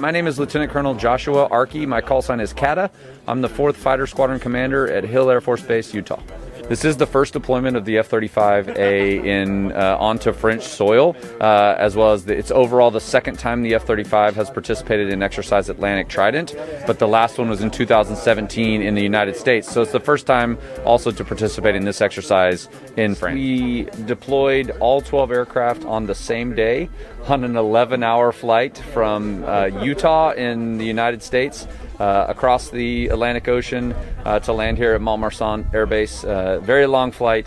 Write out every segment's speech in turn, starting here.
My name is Lieutenant Colonel Joshua Arkey. My call sign is Kata. I'm the 4th Fighter Squadron Commander at Hill Air Force Base, Utah. This is the first deployment of the F-35A onto French soil, as well as it's overall the second time the F-35 has participated in Exercise Atlantic Trident, but the last one was in 2017 in the United States, so it's the first time also to participate in this exercise in France. We deployed all 12 aircraft on the same day on an 11-hour flight from Utah in the United States across the Atlantic Ocean to land here at Mont-Marsan Air Base. Very long flight,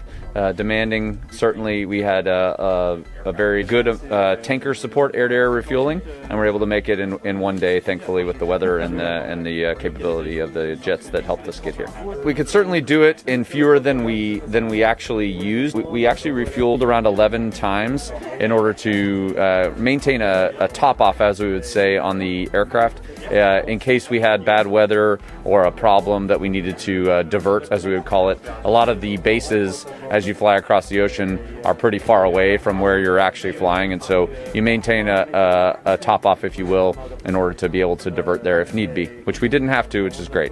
demanding. Certainly we had a very good tanker support, air-to-air refueling, and we're able to make it in one day, thankfully, with the weather and the capability of the jets that helped us get here. We could certainly do it in fewer than we actually used. We actually refueled around 11 times in order to maintain a top-off, as we would say, on the aircraft, in case we had bad weather or a problem that we needed to divert, as we would call it. A lot of the bases, as you fly across the ocean, are pretty far away from where you're actually flying, and so you maintain a top off, if you will, in order to be able to divert there if need be, which we didn't have to, which is great.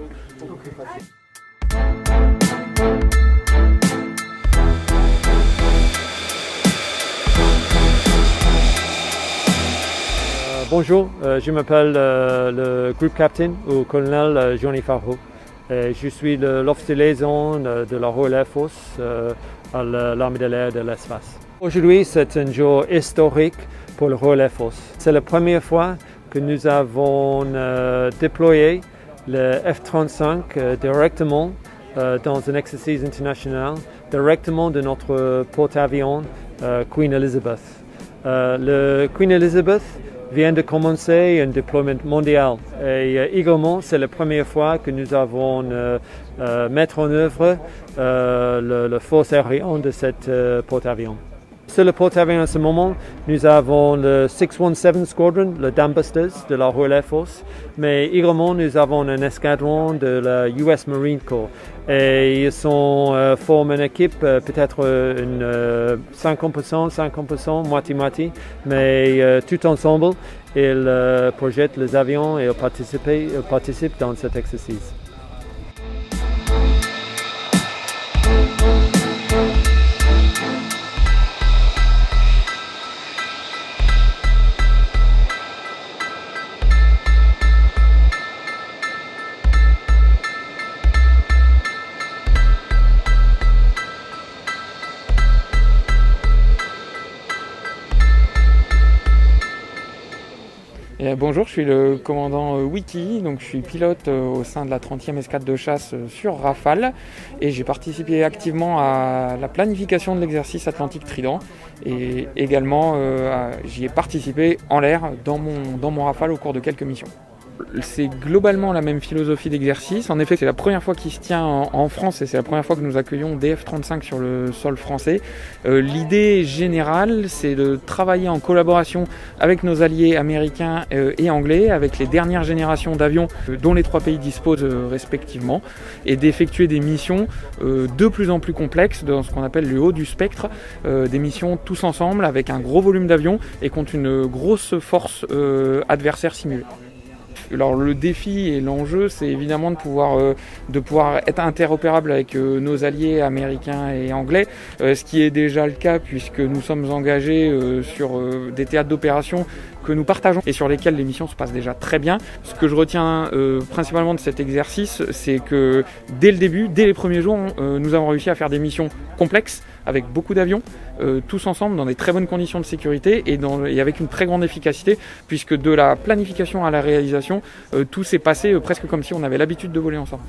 Bonjour, je m'appelle le group captain ou colonel Johnny Farho. Je suis l'officier liaison de la Royal Air Force à l'armée de l'air de l'espace. Aujourd'hui, c'est un jour historique pour le Royal Air Force. C'est la première fois que nous avons déployé le F-35 directement dans un exercice international, directement de notre porte-avions Queen Elizabeth. Le Queen Elizabeth vient de commencer un déploiement mondial et également c'est la première fois que nous avons mettre en œuvre la force aérienne de cette porte-avions. Sur le porte-avions à ce moment, nous avons le 617 Squadron, le Dambusters de la Royal Air Force, mais également nous avons un escadron de la US Marine Corps. Et ils forment une équipe, peut-être une 50%, moitié-moitié, mais tout ensemble, ils projettent les avions et participent dans cet exercice. Bonjour, je suis le commandant Wiki, donc je suis pilote au sein de la 30e escadre de chasse sur Rafale et j'ai participé activement à la planification de l'exercice Atlantique Trident et également j'y ai participé en l'air dans mon Rafale au cours de quelques missions. C'est globalement la même philosophie d'exercice. En effet, c'est la première fois qu'il se tient en France et c'est la première fois que nous accueillons des F-35 sur le sol français. L'idée générale, c'est de travailler en collaboration avec nos alliés américains et anglais, avec les dernières générations d'avions dont les trois pays disposent respectivement, et d'effectuer des missions de plus en plus complexes dans ce qu'on appelle le haut du spectre, des missions tous ensemble avec un gros volume d'avions et contre une grosse force adversaire simulée. Alors le défi et l'enjeu, c'est évidemment de pouvoir être interopérable avec nos alliés américains et anglais, ce qui est déjà le cas puisque nous sommes engagés sur des théâtres d'opération que nous partageons et sur lesquels les missions se passent déjà très bien. Ce que je retiens principalement de cet exercice, c'est que dès le début, dès les premiers jours, nous avons réussi à faire des missions complexes avec beaucoup d'avions, tous ensemble dans des très bonnes conditions de sécurité et avec une très grande efficacité, puisque de la planification à la réalisation, tout s'est passé presque comme si on avait l'habitude de voler ensemble.